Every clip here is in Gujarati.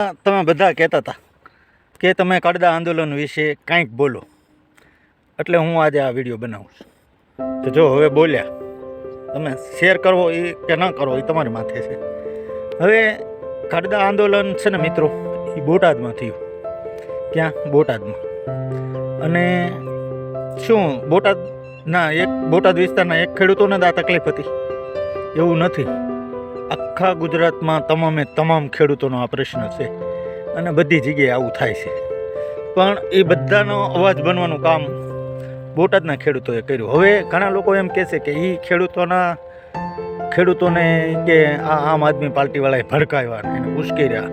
તમે બધા કહેતા હતા કે તમે કડદા આંદોલન વિશે કંઈક બોલો, એટલે હું આજે આ વિડીયો બનાવું છું. તો જો હવે બોલ્યા, તમે શેર કરવો એ કે ન કરવો એ તમારી માથે છે. હવે કડદા આંદોલન છે ને મિત્રો, એ બોટાદમાં થયું. ક્યાં? બોટાદમાં. અને શું બોટાદ વિસ્તારના એક ખેડૂતોને જ આ તકલીફ હતી એવું નથી. આખા ગુજરાતમાં તમામ ખેડૂતોનો આ પ્રશ્ન છે અને બધી જગ્યાએ આવું થાય છે. પણ એ બધાનો અવાજ બનવાનું કામ બોટાદના ખેડૂતોએ કર્યું. હવે ઘણા લોકો એમ કહે છે કે એ ખેડૂતોને કે આ આમ આદમી પાર્ટીવાળાએ ભડકાવ્યા, એને ઉશ્કેર્યા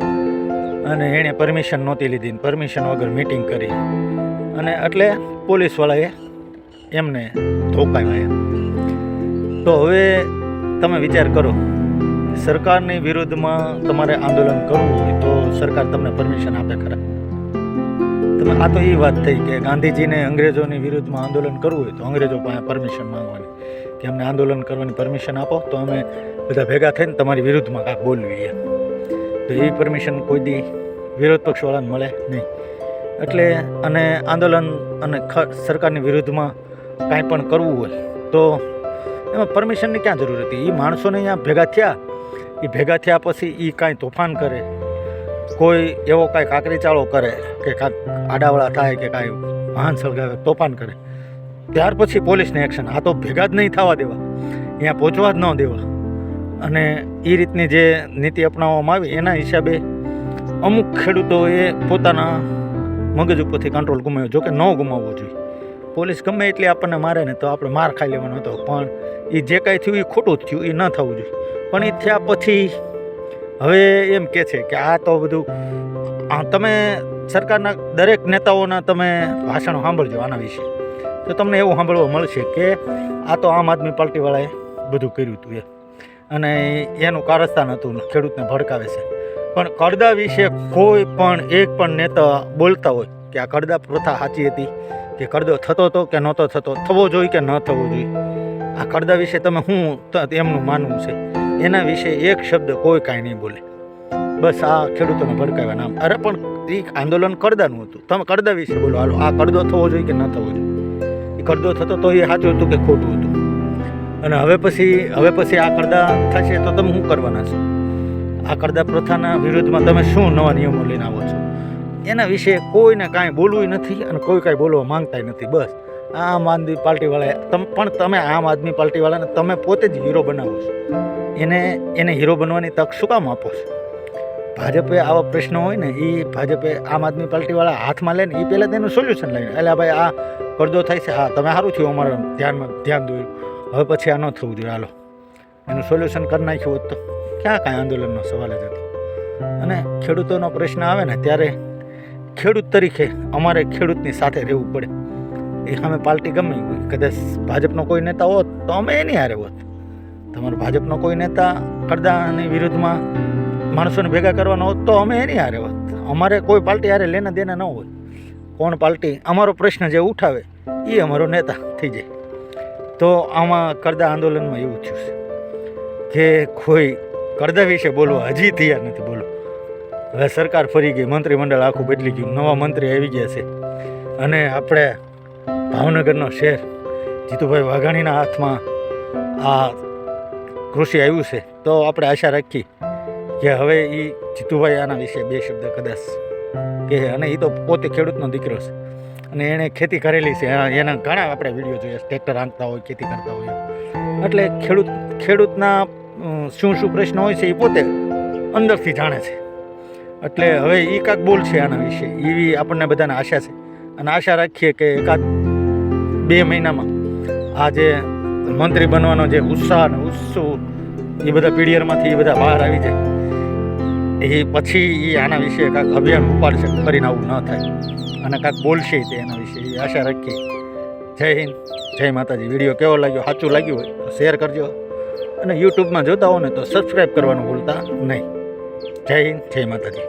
અને એણે પરમિશન નહોતી લીધી, પરમિશન વગર મિટિંગ કરી અને એટલે પોલીસવાળાએ એમને ધોકાવ્યા. તો હવે તમે વિચાર કરો, સરકારની વિરુદ્ધમાં તમારે આંદોલન કરવું હોય તો સરકાર તમને પરમિશન આપે ખરા? તમે આ તો એ વાત થઈ કે ગાંધીજીને અંગ્રેજોની વિરુદ્ધમાં આંદોલન કરવું હોય તો અંગ્રેજો પાસે પરમિશન માંગવાની કે અમને આંદોલન કરવાની પરમિશન આપો તો અમે બધા ભેગા થઈને તમારી વિરુદ્ધમાં કાંઈક બોલવીએ. તો એ પરમિશન કોઈ દી વિરોધ પક્ષવાળાને મળે નહીં. એટલે અને આંદોલન અને સરકારની વિરુદ્ધમાં કાંઈ પણ કરવું હોય તો એમાં પરમિશનની ક્યાં જરૂર હતી? એ માણસોને અહીંયા ભેગા થયા પછી એ કાંઈ તોફાન કરે, કોઈ એવો કાંઈ કાંકરી ચાળો કરે કે કાંઈક આડાવડા થાય કે કાંઈ વાહન સળગાવે, તોફાન કરે, ત્યાર પછી પોલીસને એક્શન. આ તો ભેગા જ નહીં થવા દેવા, અહીંયા પહોંચવા જ ન દેવા. અને એ રીતની જે નીતિ અપનાવવામાં આવી એના હિસાબે અમુક ખેડૂતોએ પોતાના મગજ ઉપરથી કંટ્રોલ ગુમાવ્યો. જોકે ન ગુમાવવો જોઈએ. પોલીસ ગમે એટલી આપણને મારે ને તો આપણે માર ખાઈ લેવાનો હતો, પણ એ જે કાંઈ થયું એ ખોટું જ થયું, એ ન થવું જોઈએ. પણ એ થયા પછી હવે એમ કહે છે કે આ તો બધું તમે સરકારના દરેક નેતાઓના તમે ભાષણો સાંભળજો આના વિશે, તો તમને એવું સાંભળવા મળશે કે આ તો આમ આદમી પાર્ટીવાળાએ બધું કર્યું હતું અને એનું કારસ્તાન હતું, ખેડૂતને ભડકાવે છે. પણ કડદા વિશે કોઈ પણ એક પણ નેતા બોલતા હોય કે આ કડદા પ્રથા સાચી હતી, કે કડદો થતો હતો કે નહોતો થતો, થવો જોઈએ કે ન થવો જોઈએ, આ કડદા વિશે તમે શું એમનું માનવું છે, એના વિશે એક શબ્દ કોઈ કાંઈ નહીં બોલે. બસ આ ખેડૂતોને ભડકાવ્યા નામ. અરે પણ એ આંદોલન કડદાનું હતું, તમે કડદા વિશે બોલો. હાલો, આ કડદો થવો જોઈએ કે ન થવો જોઈએ? એ કડદો થતો તો એ સાચું હતું કે ખોટું હતું? અને હવે પછી આ કડદા થશે તો તમે શું કરવાના છો? આ કડદા પ્રથાના વિરુદ્ધમાં તમે શું નવા નિયમો લઈને આવો છો? એના વિશે કોઈને કાંઈ બોલવું નથી અને કોઈ કાંઈ બોલવા માંગતા નથી. બસ આમ આદમી પાર્ટીવાળાએ પણ તમે આમ આદમી પાર્ટીવાળાને તમે પોતે જ હીરો બનાવો છો. એને હીરો બનવાની તક શું કામ આપો છો? ભાજપે આવા પ્રશ્નો હોય ને, એ ભાજપે આમ આદમી પાર્ટીવાળા હાથમાં લે ને એ પહેલાં તેનું સોલ્યુશન લઈને, એટલે ભાઈ આ પડદો થાય છે, હા તમે સારું થયું, અમારા ધ્યાન દોર્યું, હવે પછી આ ન થવું જોઈએ, હાલો એનું સોલ્યુશન કરી નાખ્યું હોત તો ક્યાં કાંઈ આંદોલનનો સવાલ જ હતો. અને ખેડૂતોનો પ્રશ્ન આવે ને ત્યારે ખેડૂત તરીકે અમારે ખેડૂતની સાથે રહેવું પડે. એ સામે પાર્ટી ગમે હોય, કદાચ ભાજપનો કોઈ નેતા હોત તો અમે એની હારે હોત. તમારો ભાજપનો કોઈ નેતા કડદાની વિરુદ્ધમાં માણસોને ભેગા કરવાનો હોત તો અમે એની હારે હોત. અમારે કોઈ પાર્ટી હારે લેના દેના ન હોય. કોણ પાર્ટી અમારો પ્રશ્ન જે ઉઠાવે એ અમારો નેતા થઈ જાય. તો આમાં કડદા આંદોલનમાં એવું થયું છે કે કોઈ કડદા વિશે બોલવા હજી તૈયાર નથી. બોલો, હવે સરકાર ફરી ગઈ, મંત્રીમંડળ આખું બદલી ગયું, નવા મંત્રી આવી ગયા છે અને આપણે ભાવનગરનો શહેર જીતુભાઈ વાઘાણીના હાથમાં આ કૃષિ આવ્યું છે. તો આપણે આશા રાખીએ કે હવે એ જીતુભાઈ આના વિશે બે શબ્દ કદાચ કહે. અને એ તો પોતે ખેડૂતનો દીકરો છે અને એણે ખેતી કરેલી છે, એના ઘણા આપણે વિડીયો જોઈએ, ટ્રેક્ટર હાંકતા હોય, ખેતી કરતા હોય. એટલે ખેડૂતના શું પ્રશ્ન હોય છે એ પોતે અંદરથી જાણે છે. એટલે હવે એ કાંઈક બોલશે આના વિશે એવી આપણને બધાને આશા છે. અને આશા રાખીએ કે એકાદ 2 મહિનામાં આ જે મંત્રી બનવાનો જે ઉત્સાહ અને ઉત્સવ એ બધા પીડીઆરમાંથી એ બધા બહાર આવી જાય, એ પછી એ આના વિશે કાંઈક અભિયાન ઉપાડશે, ફરીને આવું ન થાય અને કાંઈક બોલશે તે એના વિશે એ આશા રાખીએ. જય હિન્દ, જય માતાજી. વિડીયો કેવો લાગ્યો, સાચું લાગ્યું હોય તો શેર કરજો અને યુટ્યુબમાં જોતા હો ને તો સબસ્ક્રાઈબ કરવાનું ભૂલતા નહીં. જય હિન્દ, જય માતાજી.